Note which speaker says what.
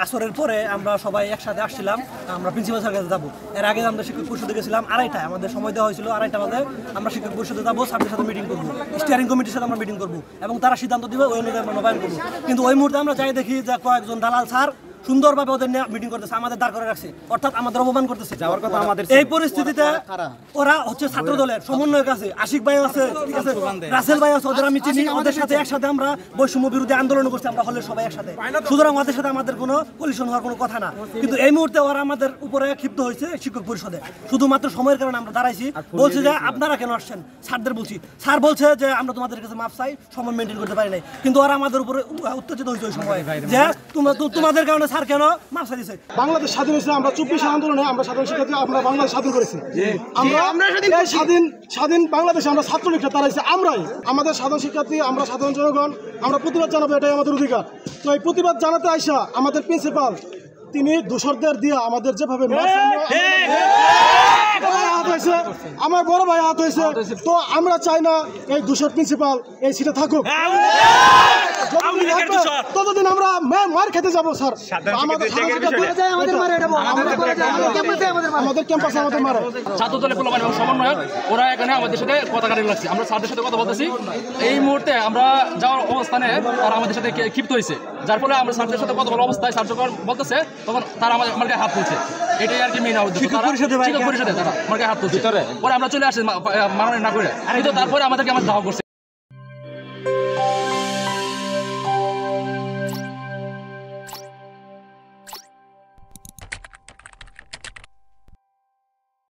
Speaker 1: আসরের পরে আমরা সবাই একসাথে আসছিলাম, আমরা প্রিন্সিপাল স্যারের কাছে যাবো। এর আগে আমরা শিক্ষক পরিষদে গেছিলাম 2:30টায়, আমাদের সময় দেওয়া হয়েছিল 2:30টা বাজে আমরা শিক্ষক পরিষদে যাবো, স্যারদের সাথে মিটিং করবো, স্টিয়ারিং কমিটির সাথে আমরা মিটিং করবো এবং তারা সিদ্ধান্ত দিবে ওই অনুযায়ী আমরা নবায়ন করবো। কিন্তু ওই মুহূর্তে আমরা যাই দেখি যে কয়েকজন দালাল স্যার সুন্দরভাবে ওদের নিয়ে মিটিং করতেছে, আমাদের দাঁড় করে রাখছে, অর্থাৎ আমাদের অপমান করতেছে। যাওয়ার কথা আমাদের। এই পরিস্থিতিতে ওরা হচ্ছে ছাত্র দলের সমন্বয়ের কাছে আশিক ভাই আছে, ঠিক আছে, রাসেল ভাই আছে, ওদের আমি চিনি, ওদের সাথে একসাথে আমরা বৈষম্য বিরোধী আন্দোলন করছি, আমরা হলের সবাই একসাথে। সুতরাং ওদের সাথে আমাদের কোনো কলিশন হওয়ার কোনো কথা না। কিন্তু এই মুহূর্তে ওরা আমাদের উপরে ক্ষিপ্ত হয়েছে শিক্ষক পরিষদে, শুধুমাত্র সময়ের কারণে আমরা দাঁড়াইছি। বলছে যে আপনারা কেন আসছেন, স্যারদের বলছি, স্যার বলছে যে আমরা তোমাদের কাছে মাপ চাই, সময় মেনটেন করতে পারি নাই। কিন্তু ওরা আমাদের উপরে উত্তেজিত হয়েছে ওই সময় যে তোমাদের কারণে স্যার কেন মাপ চাই দিছে।
Speaker 2: বাংলাদেশ স্বাধীন হয়েছে, আমরা 24 আন্দোলনে আমরা সাধারণ শিক্ষার্থী আমরা বাংলাদেশ স্বাধীন করেছি। আমরা স্বাধীন বাংলাদেশে আমরা ছাত্রলীগটা তারাইছি আমরাই, আমাদের সাধারণ শিক্ষার্থী, আমরা সাধারণ জনগণ, আমরা প্রতিবাদ জানাবো, এটাই আমাদের অধিকার। তো এই প্রতিবাদ জানাতে আইসা আমাদের প্রিন্সিপাল তিনি দোসরদের দিয়ে আমাদের যেভাবে আমার বড় ভাই হাত হয়েছে, তো আমরা চাই না এই দোসর প্রিন্সিপাল এই সিটে থাকুক, ততদিন আমরা মার খেতে যাবো স্যার। আমাদের ক্যাম্পাসে আমাদের মারে
Speaker 3: ছাত্র দলের পোলাপান এবং সমন্বয়ক ওরা এখানে আমাদের সাথে কথা কাটাতে লাগছে। আমরা স্যারদের সাথে কথা বলতেছি, এই মুহূর্তে আমরা যাওয়ার অবস্থানে তারা আমাদের সাথে ক্ষিপ্ত হয়েছে, যার ফলে আমরা স্যারদের সাথে কথা বলার অবস্থায় স্যার যখন বলতেছে তখন তারা আমার গায়ে হাত তুলছে। এটাই আর কি মেইন উদ্দেশ্য, শিক্ষক পরিষদে তারা আমার গায়ে হাত তুলছে। পরে আমরা চলে আসছি মারামারি না করে, কিন্তু তারপরে আমাদেরকে আমার ধাওয়া করছে।